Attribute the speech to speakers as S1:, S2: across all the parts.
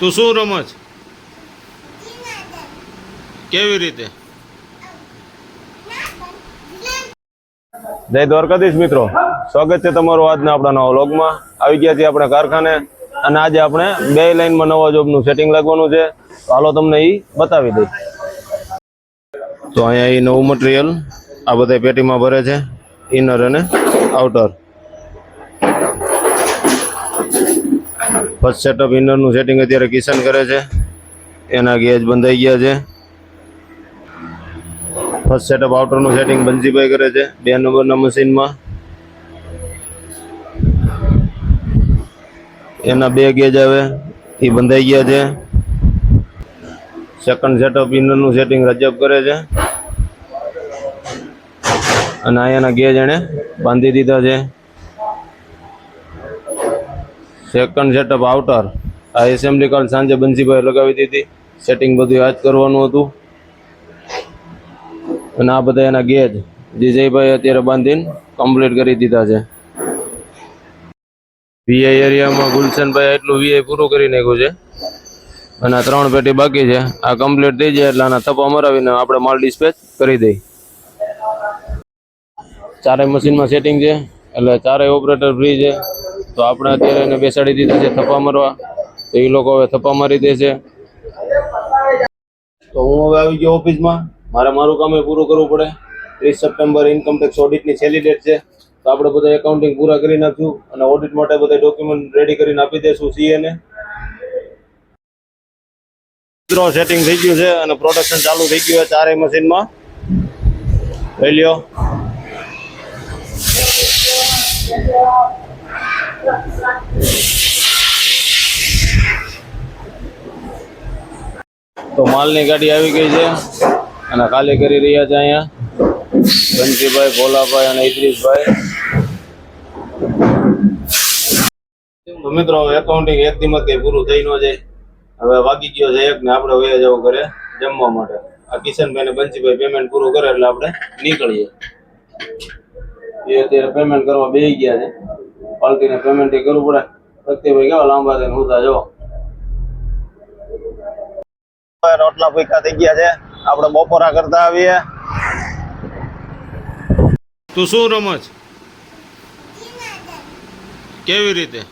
S1: તું શું રમત કેવી રીતે? જય દ્વારકાધીશ મિત્રો, સ્વાગત છે તમારું આજના આપણા નવા વ્લોગમાં. આવી ગયા છીએ આપણે કારખાને અને આજે આપણે 2 લાઈનમાં નવા જોબનું સેટિંગ લાગવાનું છે. તો હાલો તમને એ બતાવી દઈ. તો અહીંયા એ નવું મટીરિયલ આ બધા પેટીમાં ભરે છે, ઇનર અને આઉટર. ફર્સ્ટ સેટઅપ ઇનરનું સેટિંગ અત્યારે કિશન કરે છે, એના ગેજ બંધાઈ ગયા છે. ફર્સ્ટ સેટઅપ આઉટરનું સેટિંગ બંસીભાઈ કરે છે 2 નંબરના મશીનમાં. એના 2 ગેજ આવે એ બંધાઈ ગયા છે. સેકન્ડ સેટઅપ ઇનરનું સેટિંગ રજબ કરે છે અને અહીંયાના ગેજ એણે બાંધી દીધા છે. સેકન્ડ સેટઅપ આઉટર આ એસેમ્બલી કાલ સાંજે બંસીભાઈ લગાવી દીધી. સેટિંગ બધું આ જ કરવાનું હતું. અને આ બધા એના ગેજ જીજયભાઈ અત્યારે બાંધીને કમ્પ્લીટ કરી દીધા છે. વીઆઈ એરિયામાં ગુલશનભાઈ એટલું વીઆઈ પૂરું કરી નાખ્યું છે અને આ 3 પેટી બાકી છે. આ કમ્પ્લીટ થઈ જાય એટલે આના થપ્પા મરાવીને આપણે માલ ડિસ્પેચ કરી દઈ. ચારેય મશીનમાં સેટિંગ છે એટલે ચારેય ઓપરેટર ફ્રી છે. તો આપણે અત્યારે એને બેસાડી દીધા છે થપ્પા મારવા. તો એ લોકો હવે થપ્પા મારી દે છે. તો હું હવે આવી ગયો ઓફિસમાં. મારે મારું કામ પૂરું કરવું પડે. 30 સપ્ટેમ્બર ઇન્કમટેક્સ ઓડિટની છેલ્લી ડેટ છે. તો આપણે બધા એકાઉન્ટિંગ પૂરા કરી નાખ્યું અને ઓડિટ માટે બધા ડોક્યુમેન્ટ રેડી કરીને આપી દઈશું સીએ ને. સેટિંગ થઈ ગયું છે અને પ્રોડક્શન ચાલુ થઈ ગયું છે ચારેય મશીનમાં. લઈ લ્યો. તો માલની ગાડી આવી ગઈ છે અને ખાલી કરી રહ્યા છે અહીંયા બંસીભાઈ, ભોલાભાઈ અને ઇદ્રીશભાઈ. તો મિત્રો એકાઉન્ટિંગ એક દિવસ કઈ પૂરું થઈ ન જાય. હવે વાગી ગયો છે 1 ને આપણે વયા જવું ઘરે જમવા માટે. આ કિશનભાઈ ને બંસીભાઈ પેમેન્ટ પૂરું કરે એટલે આપણે નીકળીએ. એ અત્યારે પેમેન્ટ કરવા બેસી ગયા છે. પાલટીને પેમેન્ટ કરવું પડે. સત્યભાઈ કેવા લાંબા થઈને ઉતા જો. રોટલા ભૂખ્યા થઈ ગયા છે. આપણે બપોરા કરતા આવીએ. તું શું રમત કેવી રીતે?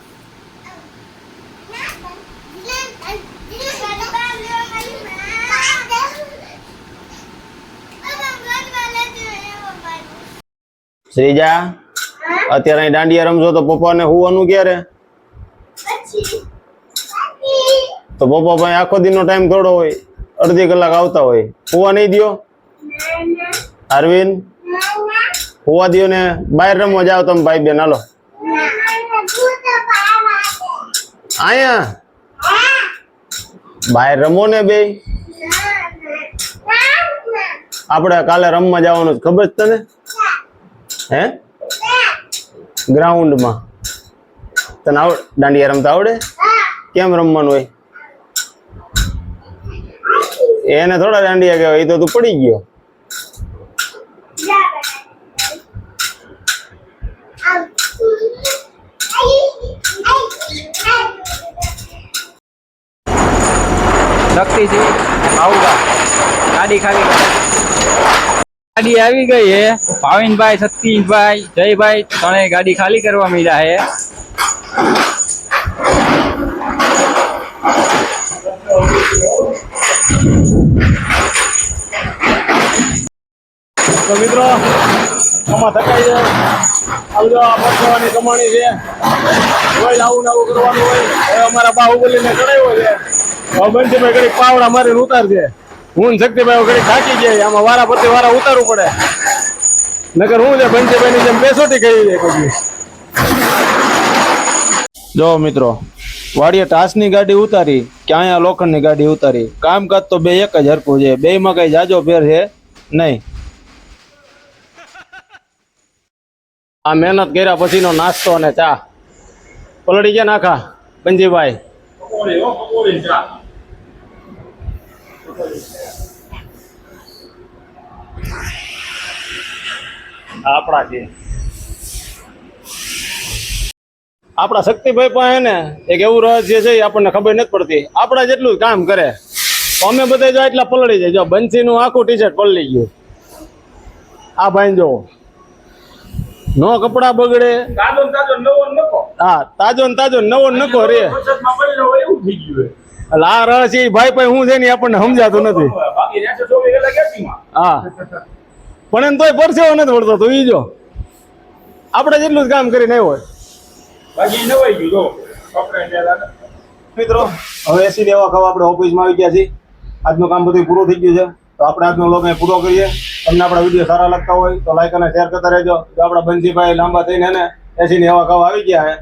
S1: શ્રીજા અત્યારે અહીં દાંડિયા રમશો તો પપ્પાને હુવાનું ક્યારે? તો પપ્પા ભાઈ આખો દિનનો ટાઈમ થોડો હોય, અડધી કલાક આવતા હોય. હુવા નહીં દો અરવિંદ? હુવા દો ને બહાર રમવા જાવ તમે ભાઈ બેન. હાલો આયા બહાર રમો ને બે. આપણે કાલે રમવા જવાનું છે ખબર છે તને? હે ગ્રાઉન્ડમાં તને દાંડિયા રમતા આવડે? કેમ રમવાનું હોય? એને થોડા દાંડિયા કહેવાય. એ તો તું પડી ગયો.
S2: શક્તિ આવુંગા ગાડી ખાલી ગાડી આવી ગઈ હે. ભાવિનભાઈ, સતીશભાઈ, જયભાઈ 3 ગાડી ખાલી કરવા માંડ્યા હે.
S1: તો મિત્રો આમાં થકાઈ જાય. બસવાની કમાણી છે. કોઈ આવું નવું કરવાનું હોય. હવે અમારા બાહુબલીને ચડાવ્યો છે. બંસીભાઈ ઘડી પાવડા મારીને ઉતારશે. હું શક્તિભાઈ ઘડી થાકી જાય. આમાં વારા પરથી વારા ઉતારવું પડે. નકર હું છે બંસીભાઈ ની જેમ બેસોટી કરી જાય પછી. જો મિત્રો વાડીએ ટાસની ગાડી ઉતારી કે અહીંયા લોખંડની ગાડી ઉતારી. કામકાજ તો બે એક જ હરખું છે. બેમાં કઈ જાજો ફેર છે નહીં. આ મહેનત કર્યા પછીનો નાસ્તો અને ચા પલળી ગયા નાખા બંજીભાઈ. આપણા છે આપણા શક્તિભાઈ પાસે ને એક એવું રહસ્ય છે એ આપણને ખબર નથી પડતી. આપણા જેટલું જ કામ કરે. તો અમે બધા જો એટલા પલળી જાય. જો બંસીનું આખું ટી શર્ટ પલળી ગયું. આ ભાઈ જો નો કપડા બગડે.
S3: તાજો ને તાજો નવો નખો
S1: હા, તાજો ને તાજો નવો નખો રે.
S3: વરસાદમાં પડેલો હોય એવું થઈ ગયું છે.
S1: એટલે આ રહસ્ય એ ભાઈ ભાઈ હું છે ને એ આપણને સમજાતું નથી.
S3: બાકી 224 વેલા ક્યાંથીમાં?
S1: હા, પણ એને તોય પરસેવો નથી વળતો. તો ઈ જો આપણે જેટલું જ કામ કરીને આવ્યો હોય.
S3: બાકી નવાઈ ગયું જો કપડા ને લાગે.
S1: મિત્રો, હવે એસી લેવા ખાવા આપણે ઓફિસમાં આવી ગયા છીએ. આજનું કામ બધું પૂરું થઈ ગયું છે. તો આપણે આજનો વ્લોગ અહીં પૂરો કરીએ. તમને આપણા વિડીયો સારા લાગતા હોય તો લાઈક અને શેર કરતા રહેજો. જો આપણા બંસીભાઈ લાંબા થઈને એને એસી લેવા ખાવા આવી ગયા છે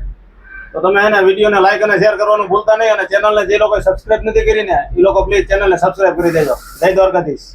S1: તો તમે એને વિડીયોને લાઈક અને શેર કરવાનું ભૂલતા નહીં. અને ચેનલને જે લોકો સબસ્ક્રાઇબ નથી કરીને એ લોકો પ્લીઝ ચેનલને સબસ્ક્રાઇબ કરી દેજો. જય દ્વારકાધીશ.